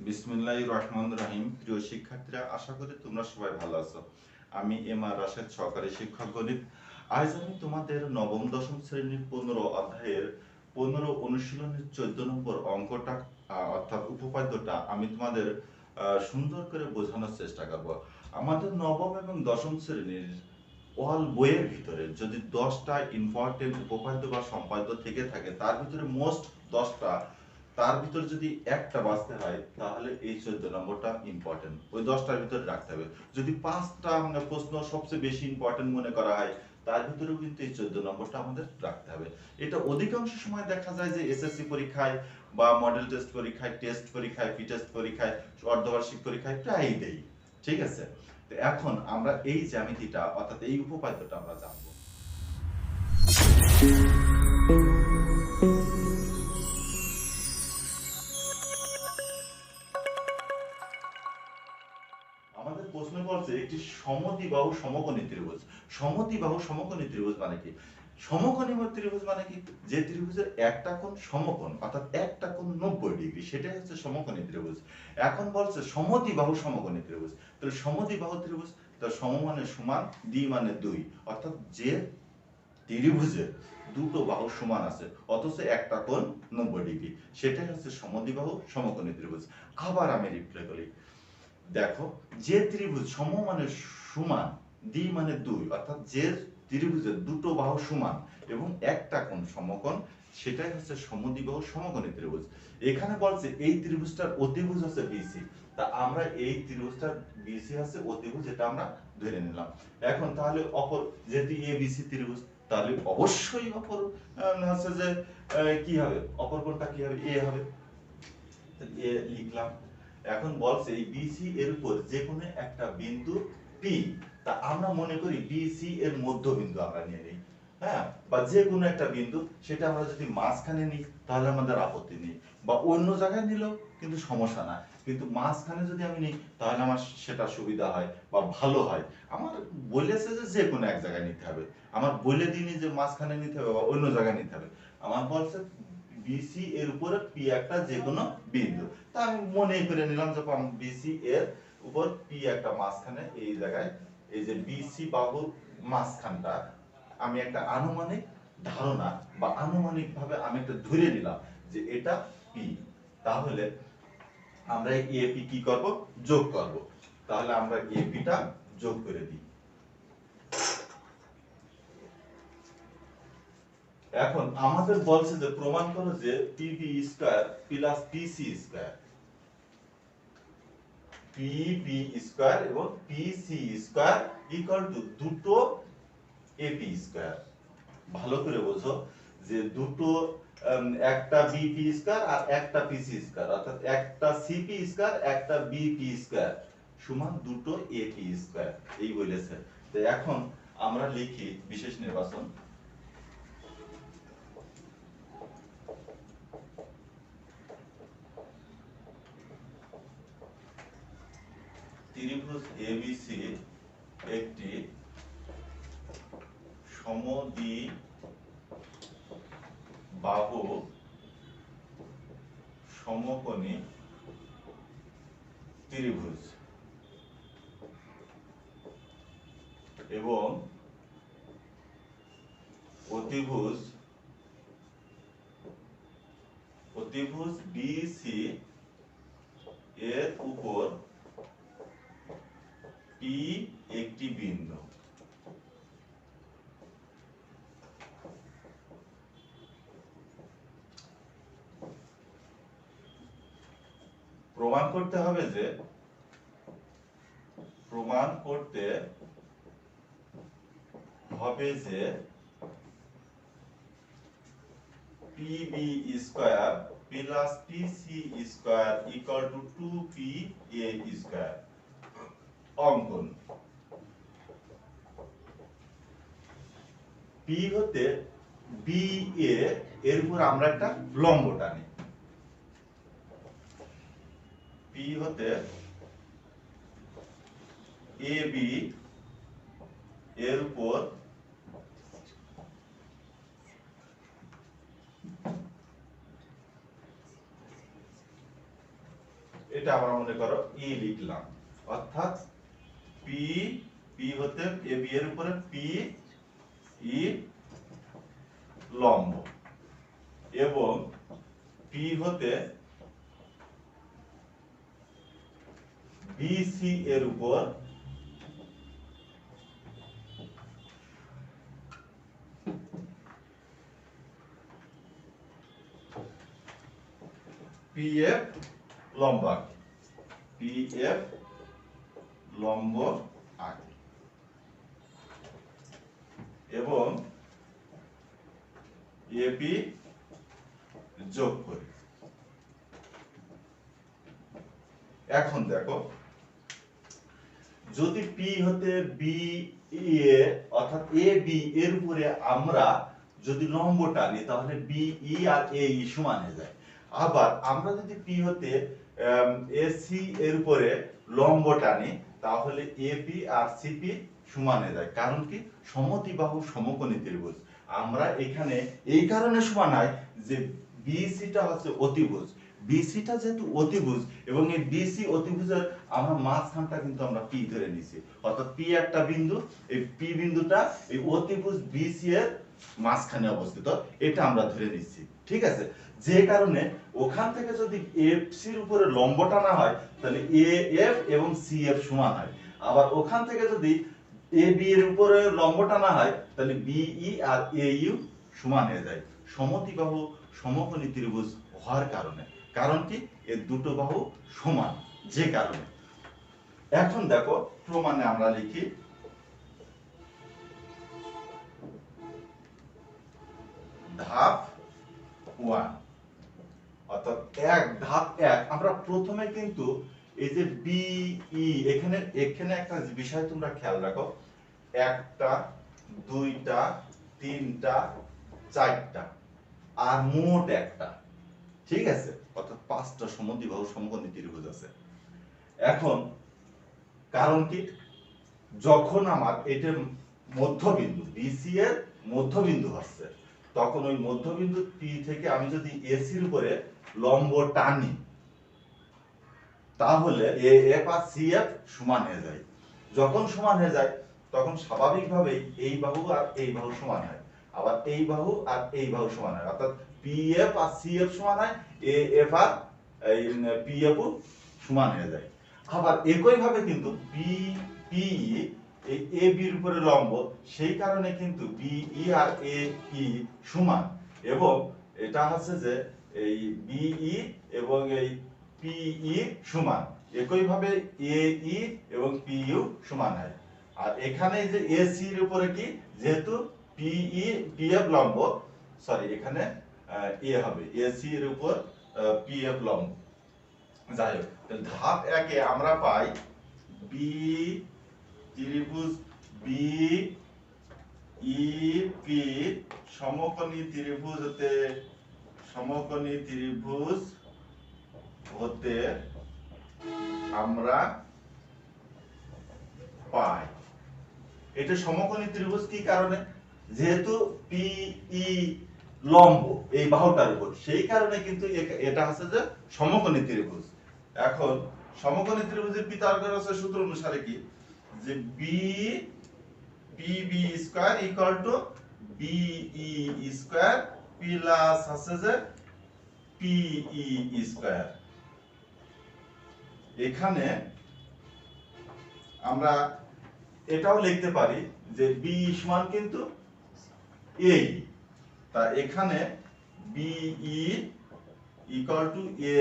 বিসমিল্লাহির রহমানির রহিম। প্রিয় শিক্ষার্থীরা, আশা করি তোমরা সবাই ভালো আছো। আমি এম আর রাশেদ, সহকারী শিক্ষক গণিত। আজ আমি তোমাদের নবম দশম শ্রেণীর 15 অধ্যায়ের 15 অনুশীলনের 14 নম্বর অঙ্কটা অর্থাৎ উপপাদ্যটা আমি তোমাদের সুন্দর করে বোঝানোর চেষ্টা করব। আমাদের নবম এবং দশম শ্রেণীর অল বইয়ের ভিতরে যদি 10টা ইম্পর্টেন্ট উপপাদ্য বা সম্পাদ্য থেকে থাকে, তার ভিতরে মোস্ট 10টা, তার ভিতর যদি একটা বাঁচতে হয় তাহলে এই 14 নম্বরটা ইম্পর্টেন্ট, ওই 10টার ভিতরে রাখতে হবে। যদি 5টা মানে প্রশ্ন সবচেয়ে বেশি ইম্পর্টেন্ট মনে করা হয়, তার ভিতরেও কিন্তু এই 14 নম্বরটা আমাদের রাখতে হবে। এটা অধিকাংশ সময় দেখা যায় যে এসএসসি পরীক্ষায় বা মডেল টেস্ট পরীক্ষায়, টেস্ট পরীক্ষায়, পি টেস্ট পরীক্ষায়, অর্ধবার্ষিক পরীক্ষায় প্রায়ই দেই। ঠিক আছে, তো এখন আমরা এই জ্যামিতিটা অর্থাৎ এই উপপাদ্যটা আমরা জানবো। আমাদের প্রশ্নে বলছে একটি সমদ্বিবাহু সমকোণী ত্রিভুজ। সমদ্বিবাহু সমকোণী ত্রিভুজ মানে কি? সমকোণী ত্রিভুজ মানে কি? যে ত্রিভুজের একটা কোণ সমকোণ অর্থাৎ একটা কোণ 90 ডিগ্রি, সেটাই হচ্ছে সমকোণী ত্রিভুজ। এখন বলছে সমদ্বিবাহু সমকোণী ত্রিভুজ। তাহলে সমদ্বিবাহু ত্রিভুজ, তার সম মানে সমান, দ্বি মানে দুই, অর্থাৎ যে ত্রিভুজের দুটো বাহু সমান আছে অথচ একটা কোণ 90 ডিগ্রি, সেটাই হচ্ছে সমদ্বিবাহু সমকোণী ত্রিভুজ। আবার আমি রিপ্লাই করি, দেখো, যে ত্রিভুজ সম মানে সমান, দ্বি মানে দুই, অর্থাৎ যে ত্রিভুজের দুটো বাহু সমান এবং একটা কোণ সমকোণ, সেটাই হচ্ছে সমদ্বিবাহু সমকোণী ত্রিভুজ। এখানে বলছে এই ত্রিভুজটার অতিভুজ হচ্ছে বিসি, তা আমরা এই ত্রিভুজটার বিসি হচ্ছে অতিভুজ, এটা আমরা ধরে নিলাম। এখন তাহলে অপর যেটি এ বিসি ত্রিভুজ, তাহলে অবশ্যই অপর হচ্ছে যে কি হবে, অপর কোণটা কি হবে, এ হবে। এ লিখলাম। এখন বলছে এই বিসি এর উপর যে কোনো একটা বিন্দু পি, তা আমরা মনে করি বিসি এর মধ্যবিন্দু আমরা নিয়ে নিই। হ্যাঁ, বা যে কোনো একটা বিন্দু, সেটা আমরা যদি মাঝখানে নিই তাহলে আমাদের আপত্তি নেই, বা অন্য জায়গায় নিলেও কিন্তু সমস্যা না, কিন্তু মাঝখানে যদি আমি নিই তাহলে আমার সেটা সুবিধা হয় বা ভালো হয়। আমার বলেছে যে যে কোনো এক জায়গায় নিতে হবে, আমার বলে দিইনি যে মাঝখানে নিতে হবে বা অন্য জায়গায় নিতে হবে। আমার বলছে বিসি এর উপরে পি একটা যে কোনো বিন্দু, তা আমি মনে করে নিলাম যে বিসি এর উপর পি একটা মাঝখানে এই জায়গায়, এই যে বিসি বাহুর মাঝখানটা আমি একটা আনুমানিক ধারণা বা আনুমানিক ভাবে আমি একটা ধরে নিলাম যে এটা পি। তাহলে আমরা এই এপি কি করব, যোগ করব। তাহলে আমরা এপিটা যোগ করে দিই। এখন আমাদের বলছে যে প্রমাণ করো যে PB square plus PC square, PB square এবং পিসি স্কয়ার ইকুয়াল টু দুটো এপি স্কয়ার। ভালো করে বোঝো যে দুটো একটা বিপি স্কয়ার আর একটা পিসি স্কয়ার, অর্থাৎ একটা সিপি স্কয়ার একটা বিপি স্কয়ার সমান দুটো এপি স্কয়ার, এই বলেছে। তো এখন আমরা লিখি বিশেষ নির্বাচন। ত্রিভুজ এবিসি একটি সমদ্বিবাহু সমকোণী ত্রিভুজ এবং অতিভুজ বিসি এর উপর পি একটি বিন্দু। প্রমাণ করতে হবে যে PB square plus PC square equal to 2পি এ স্কয়ার। অঙ্কন পি হতে বি এ এর উপর আমরা একটা লম্ব টানি, পি হতে এ বি এর উপর এটা আমরা মনে করো ই লিখলাম, অর্থাৎ পি পি হতে এ বি এর উপরে পি ই লম্ব, এবং পি হতে বিসি এর উপর পিএফ লম্ব আঁকি, পিএফ লম্ব আঁকি, এবং এপি যোগ করি। এখন দেখো, যদি পি হতে বি এ অর্থাৎ এ বি এর উপরে আমরা যদি লম্ব টানি তাহলে বি ই আর এ ই সমান হয়ে যায়। আবার আমরা যদি পি হতে এ সি এর উপরে লম্ব টানি তাহলে এ পি আর সিপি সমান হয়ে যায়। কারণ কি, সমদ্বিবাহু সমকোণী ত্রিভুজ। আমরা এখানে এই কারণে সমান হয় যে বিসিটা হচ্ছে অতিভুজ, বিসিটা যেহেতু অতিভুজ এবং এই বিসি অতিভুজের আমরা মাঝখানটা কিন্তু আমরা পি ধরে নিছি, অর্থাৎ পি একটা বিন্দু, এই পি বিন্দুটা এই অতিভুজ বিসি এর মাঝখানে অবস্থিত, এটা আমরা ধরে নিচ্ছি। ঠিক আছে, যে কারণে ওখান থেকে যদি এফ সির উপরে লম্ব টানা হয় তাহলে এ এফ এবং সি এফ সমান হয়। আবার ওখান থেকে যদি এ বি এর উপরে লম্ব টানা হয় তাহলে B E R A you সমান হয়ে যায় সমদ্বিবাহু সমকোণী ত্রিভুজ হওয়ার কারণে। কারণ কি, এর দুটো বাহু সমান, যে কারণে। এখন দেখো প্রমাণে আমরা লিখি ধাপ 1, অর্থাৎ ধাপ 1 আমরা প্রথমে কিন্তু এই যে বি ই এখানে একটা বিষয় তোমরা খেয়াল রাখো, একটা দুইটা তিনটা চারটা আর মোট একটা, ঠিক আছে, অর্থাৎ 5টা সমদ্বিবাহু সমকোণী ত্রিভুজ আছে। এখন কারণ কি, যখন আমার এটা মধ্যবিন্দু বিসি এর মধ্যবিন্দু হচ্ছে, তখন ওই মধ্যবিন্দু পি থেকে আমি যদি এসি এর উপরে লম্ব টানি তাহলে এ এফ আর সি এফ সমান হয়ে যায়। যখন সমান হয়ে যায় তখন স্বাভাবিকভাবেই এই বাহু আর এই বাহু সমান হয়, আবার এই বাহু আর এই বাহু সমান হয়, অর্থাৎ পি এফ আর সি এফ সমান হয়, এ এফ আর পি এফ ও সমান হয়ে যায়। আবার একই ভাবে কিন্তু বি পি এই এ বি এর উপরে লম্ব, সেই কারণে কিন্তু বি ই আর এ ই সমান, এবং এটা হচ্ছে যে এই বি ই এবং এই পি ই সমান, একই ভাবে এ ই এবং পি ইউ সমান হয়। আর এখানে যে এ সি এর উপরে কি, যেহেতু পি ই পি এফ লম্ব, সরি এখানে এ হবে এ সি এর উপর পি এফ লম্ব। যাই হোক, ধাপ 1 এ আমরা পাই বি ত্রিভুজ বি ই পি সমকোণী ত্রিভুজ হতে আমরা পাই। এটা সমকোণী ত্রিভুজ কি কারণে, যেহেতু পি ই লম্ব এই বাহুটার উপর, সেই কারণে কিন্তু এটা হচ্ছে যে সমকোণী ত্রিভুজ। এখন সমকোণী ত্রিভুজের পিথাগোরাসের সূত্র অনুসারে কি, যে B P B square equal to B E square plus আছে যে পি ই স্কয়ার। এখানে আমরা এটাও লিখতে পারি যে বি সমান কিন্তু এ, তা এখানে B E equal to A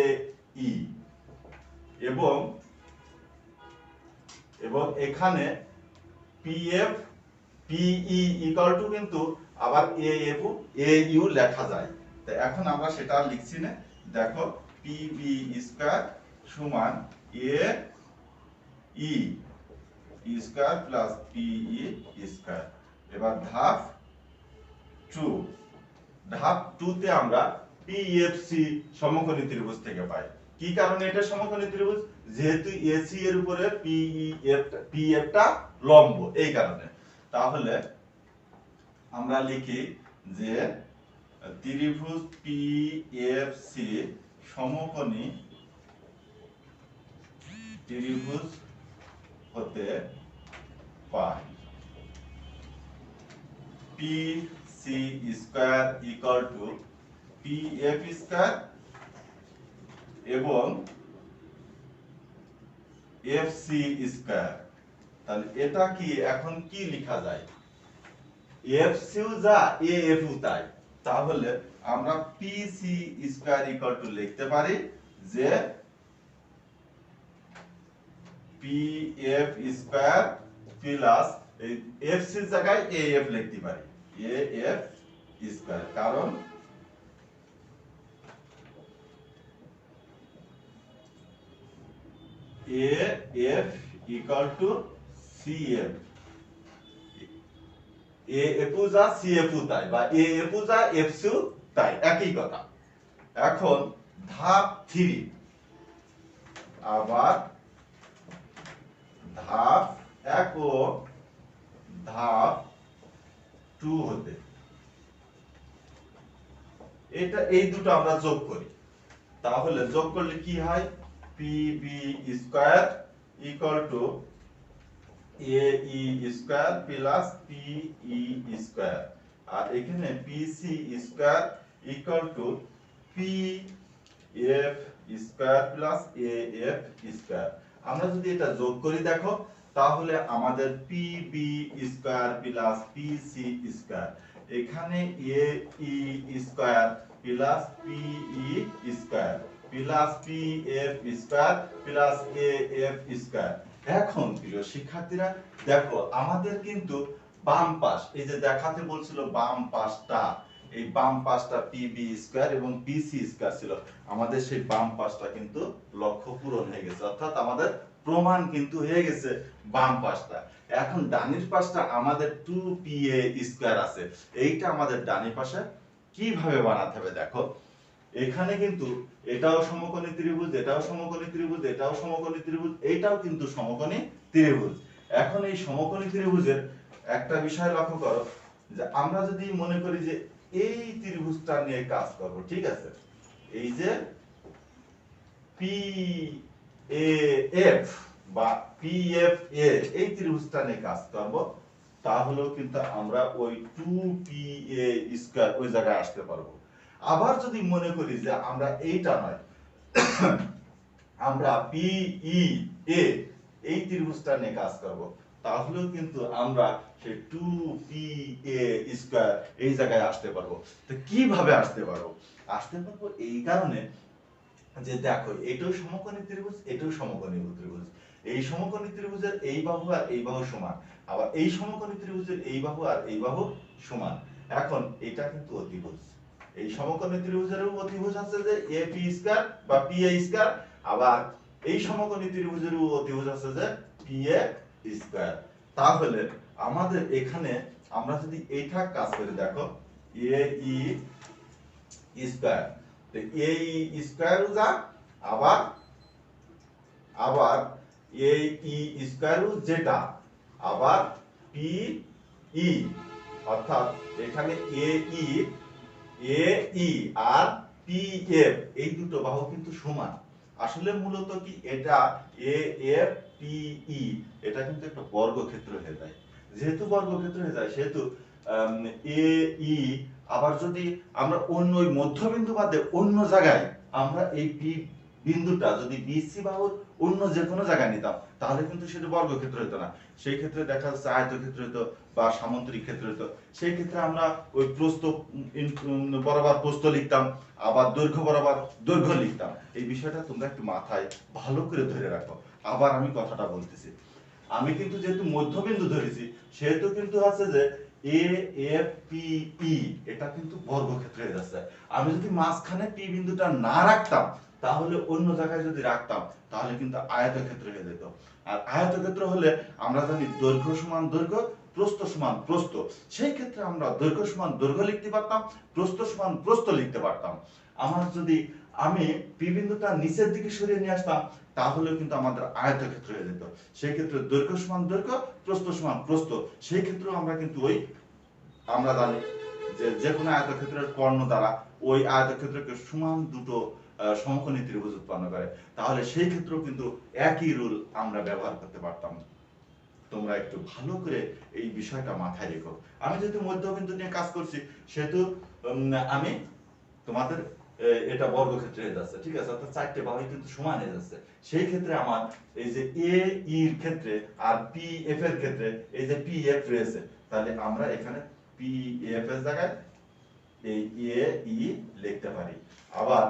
ই, এবং এখানে P F P E equal to কিন্তু আবার এ এফ এ ইউ লেখা যায়। তো এখন আমরা সেটা লিখছি না, দেখো পি বি স্কয়ার সমান A E square plus P E square. এবার ধাপ 2 তে আমরা পিএফসি সমকোণী ত্রিভুজ থেকে পাই। কি কারণে এটা সমকোণী ত্রিভুজ, যেহেতু এসি এর উপরে পিএফ টা লম্ব, এই কারণে। তাহলে আমরা লিখি যে ত্রিভুজ পিএফসি সমকোণী ত্রিভুজ হতে পায়। P C square equal to P F square এবং এফ সি স্কয়ার। তাহলে এটা কি এখন কি লেখা যায়? এফ সিও যা এ এফ ও তাই। তাহলে আমরা P C square equal to লিখতে পারি যে P F square plus F C জায়গায় এ এফ লিখতে পারি, এ এফ স্কয়ার, কারণ A F equal to C F, A F ও যা সি এফ ও তাই, বা এ এফ ও যা এফ সি ও তাই, একই কথা। এখন ধাপ 3, আবার ধাপ 1 ও ধাপ 2 হতে এটা এই দুটো আমরা যোগ করি। তাহলে যোগ করলে কি হয়? P B square equal to A E square plus P E square, আর এখানে P C square equal to P F square plus A F square. আমরা যদি এটা যোগ করি দেখো, তাহলে আমাদের P B square plus P C square, এখানে A E square plus P E square plus P F square plus A F square. এখন প্রিয় শিক্ষার্থীরা দেখো, আমাদের কিন্তু বাম পাশ, এই যে দেখাতে বলছিল বাম পাশটা, এই বাম পাশটা পি বি স্কয়ার এবং পি সি স্কয়ার ছিল, আমাদের সেই বাম পাশটা কিন্তু লক্ষ্য পূরণ হয়ে গেছে, অর্থাৎ আমাদের প্রমাণ কিন্তু হয়ে গেছে বাম পাশটা। এখন ডানের পাশটা আমাদের 2pa স্কয়ার আছে, এইটা আমাদের ডানের পাশে কিভাবে বানাতে হবে দেখো। এখানে কিন্তু এটাও সমকোণী ত্রিভুজ, এটাও সমকোণী ত্রিভুজ, এটাও সমকোণী ত্রিভুজ, এইটাও কিন্তু সমকোণী ত্রিভুজ। এখন এই সমকোণী ত্রিভুজের একটা বিষয় লক্ষ্য করো, যে আমরা যদি মনে করি যে এই ত্রিভুজটা নিয়ে কাজ করব, ঠিক আছে, এই যে পি এ এফ বা পি এফ এ, এই ত্রিভুজটা নিয়ে কাজ করব, তাহলেও কিন্তু আমরা ওই 2pa স্কয়ার ওই জায়গায় আসতে পারবো। আবার যদি মনে করি যে আমরা এইটা নয়, আমরা পি ই এ এই ত্রিভুজটা নিয়ে কাজ করব, তাহলেও কিন্তু আমরা সেই 2pa স্কয়ার এই জায়গায় আসতে পারবো। তো কিভাবে আসতে পারবো? আসতে পারবো এই কারণে যে দেখো, এটাও সমকোণী ত্রিভুজ, এটাও সমকোণী ত্রিভুজ, এই সমকোণী ত্রিভুজের এই বাহু আর এই বাহু সমান, আবার এই সমকোণী ত্রিভুজের এই বাহু আর এই বাহু সমান। এখন এটা কিন্তু অতিভুজ, এই সমকোণী ত্রিভুজেরও অতিভুজ আছে যে AP স্কয়ার বা PA স্কয়ার, আবার এই সমকোণী ত্রিভুজেরও অতিভুজ আছে যে PA স্কয়ার। তাহলে আমাদের এখানে আমরা যদি এইটা কাজ করে দেখো, AE স্কয়ার, তো AE স্কয়ার যা, আবার আবার AE স্কয়ার যেটা, আবার PE, অর্থাৎ এখানে AE আর PF এই দুটো বাহু কিন্তু সমান। আসলে মূলত কি এটা AFPE, এটা কিন্তু একটা বর্গক্ষেত্র হয়ে যায়। যেহেতু বর্গক্ষেত্র হয়ে যায় সেহেতু AE, আবার যদি আমরা অন্য ওই মধ্যবিন্দু বাদে অন্য জায়গায় আমরা এই P বিন্দুটা যদি BC বাহুর অন্য যে কোনো জায়গায় নিতাম, তাহলে কিন্তু সেটা বর্গক্ষেত্র হতো না। সেই ক্ষেত্রে দেখা যাচ্ছে আয়তক্ষেত্র হতো বা সামন্তরিক ক্ষেত্র হতো। সেই ক্ষেত্রে আমরা ওই প্রস্থ বরাবর প্রস্থ লিখতাম, আবার দৈর্ঘ্য বরাবর দৈর্ঘ্য লিখতাম। এই বিষয়টা তোমরা একটু মাথায় ভালো করে ধরে রাখো। আবার আমি কথাটা বলতেছি, আমি কিন্তু যেহেতু মধ্যবিন্দু ধরেছি, সেহেতু কিন্তু আছে যে AFPE, এটা কিন্তু বর্গক্ষেত্র হয়ে যাচ্ছে। আমি যদি মাঝখানে P বিন্দুটা না রাখতাম, তাহলে অন্য জায়গায় যদি রাখতাম, তাহলে কিন্তু আয়তক্ষেত্র হয়ে যেত। আর আয়তক্ষেত্র হলে আমরা জানি দৈর্ঘ্য সমান দৈর্ঘ্য, প্রস্থ সমান প্রস্থ। সেই ক্ষেত্রে আমরা দৈর্ঘ্য সমান দৈর্ঘ্য লিখতে পারতাম, প্রস্থ সমান প্রস্থ লিখতে পারতাম। আমার যদি আমি P বিন্দুটা নিচের দিকে সরিয়ে নিয়ে আসতাম, তাহলে কিন্তু আমাদের আয়তক্ষেত্র হয়ে যেত। সেই ক্ষেত্রে দৈর্ঘ্য সমান দৈর্ঘ্য, প্রস্থ সমান প্রস্থ। সেই ক্ষেত্রে আমরা কিন্তু ওই আমরা জানি যে যে কোনো আয়তক্ষেত্রের কর্ণ দ্বারা ওই আয়তক্ষেত্রকে সমান দুটো সমকোণী ত্রিভুজ উৎপন্ন করে, তাহলে সেই ক্ষেত্রেও কিন্তু একই রুল আমরা ব্যবহার করতে পারতাম। তোমরা একটু ভালো করে এই বিষয়টা মাথায় রেখো। আমি যেহেতু মধ্যবিন্দু নিয়ে কাজ করছি সেহেতু আমি তোমাদের এটা বর্গক্ষেত্রে হয়ে যাচ্ছে, ঠিক আছে, অর্থাৎ চারটে বাহু কিন্তু সমান হয়ে যাচ্ছে। সেই ক্ষেত্রে আমার এই যে এ এর ক্ষেত্রে আর পি এফ এর ক্ষেত্রে এই যে পি এফ রয়েছে, তাহলে আমরা এখানে পি এফ এর জায়গায় এই এ ই লিখতে পারি। আবার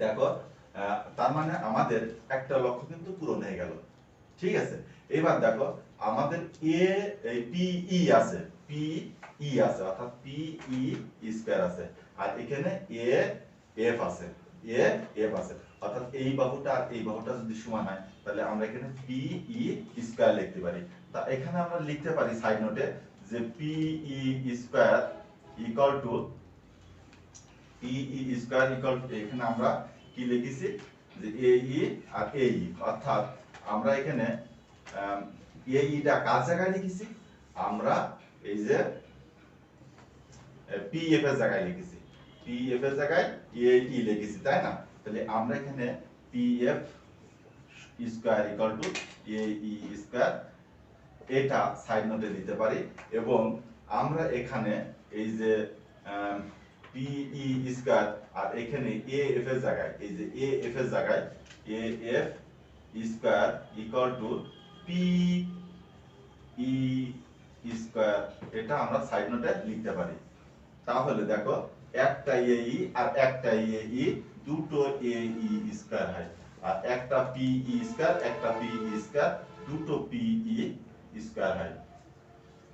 দেখো তার মানে আমাদের একটা লক্ষ্য কিন্তু পূরণ হয়ে গেল, ঠিক আছে। এবার দেখো আমাদের এই পি ই আছে, পি ই আছে অর্থাৎ পি ই স্কয়ার আছে, আর এখানে এ এফ আছে, এ এফ আছে, অর্থাৎ এই বাহুটা আর এই বাহুটা যদি সমান হয় তাহলে আমরা এখানে পি ই স্কয়ার লিখতে পারি। তা এখানে আমরা লিখতে পারি সাইড নোটে যে P E square equal to P E square equal two, এখানে আমরা কি লিখেছি যে এ ই আর এ ই, অর্থাৎ আমরা এখানে এই টা কার জায়গায় লিখেছি, আমরা এই যে পি এফ এর জায়গায় লিখেছি, পি এফ এর জায়গায় এ ই লিখেছি, তাই না? তাহলে আমরা এখানে P F square equal to A E square এটা সাইড নোটে দিতে পারি, এবং আমরা এখানে এই যে পি ই স্কয়ার আর এখানে এ এফ এর জায়গায় এই যে এ এফ এর জায়গায় A F square equal to P E square এটা আমরা সাইড নোটে লিখতে পারি। তাহলে দেখো একটা এ ই আর একটা এ ই দুটো এ ই স্কয়ার হয়, আর একটা পি ই স্কয়ার একটা পি ই স্কয়ার দুটো পি ই স্কয়ার হয়।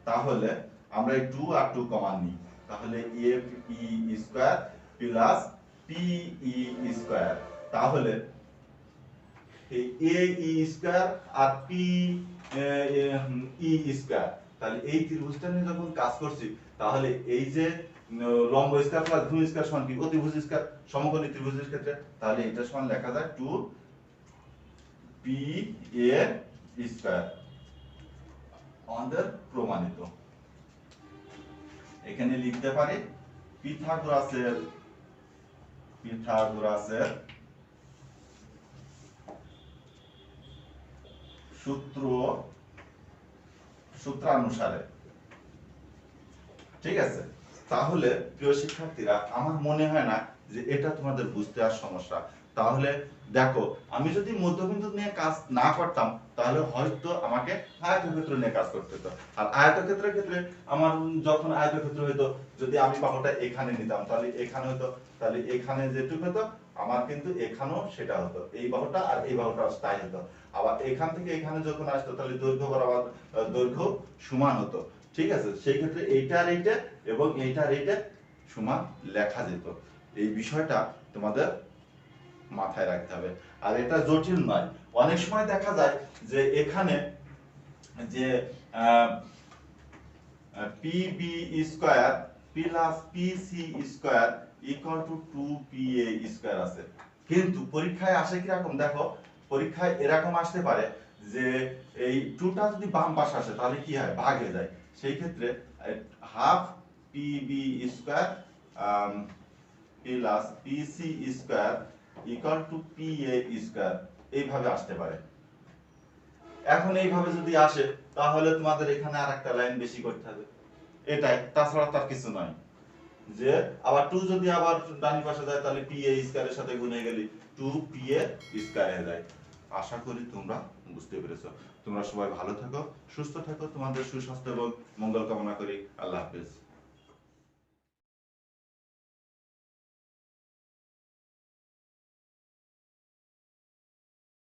তাহলে আমরা এই 2 আর 2 কমন নিই, তাহলে F E square plus P E square, তাহলে এই এ ই স্কয়ার আর পি ই স্কয়ার, তাহলে এই ত্রিভুজটা নিয়ে যখন কাজ করছি তাহলে এই যে লম্ব স্কয়ার প্লাস ভূমি স্কয়ার সমান কি অতিভুজ স্কয়ার সমকোণী ত্রিভুজের ক্ষেত্রে, তাহলে এটা সমান লেখা যায় 2 পি এ স্কয়ার। আমাদের প্রমাণিত। এখানে লিখতে পারি পিথাগোরাসের সূত্রানুসারে, ঠিক আছে। তাহলে প্রিয় শিক্ষার্থীরা আমার মনে হয় না যে এটা তোমাদের বুঝতে আর সমস্যা। তাহলে দেখো আমি যদি মধ্যবিন্দু নিয়ে কাজ না করতাম তাহলে হয়তো আমাকে আয়তক্ষেত্র নিয়ে কাজ করতে হতো, আর আয়তক্ষেত্রের ক্ষেত্রে আমার যখন আয়তক্ষেত্র হতো যদি আমি বাহুটা এখানে নিতাম তাহলে এখানে হতো, তাহলে এখানে যেটুকু হতো আমার কিন্তু এখানেও সেটা হতো, এই বাহুটা আর এই বাহুটা তাই হতো। আবার এখান থেকে এখানে যখন আসতো তাহলে দৈর্ঘ্য বরাবর দৈর্ঘ্য সমান হতো, ঠিক আছে। সেই ক্ষেত্রে এইটা আর এইটা এবং এইটা আর এইটা সমান লেখা যেত। এই বিষয়টা তোমাদের মাথায় রাখতে হবে, আর এটা জটিল নয়। অনেক সময় দেখা যায় যে এখানে যে P B square plus P C square equal to 2pa square আছে, কিন্তু পরীক্ষায় আসে কি রকম দেখো, পরীক্ষায় এরকম আসতে পারে যে এই 2টা যদি বাম পাশে আসে তাহলে কি হয় ভাগ হয়ে যায়, সেই ক্ষেত্রে half P B square plus P C square equal to P A square এইভাবে আসতে পারে। এখন এইভাবে যদি আসে তাহলে তোমাদের এখানে আরেকটা লাইন বেশি করতে হবে, এটাই, তাছাড়া তার কিছু নয়। যে আবার 2 যদি আবার ডানি পাশে যায় তাহলে পি এ স্কয়ারের সাথে গুণ হয়ে গেলে 2 pa স্কয়ার হয়ে যায়। আশা করি তোমরা বুঝতে পেরেছো। তোমরা সবাই ভালো থাকো, সুস্থ থাকো, তোমাদের সুস্বাস্থ্য এবং মঙ্গল কামনা করি। আল্লাহ হাফেজ।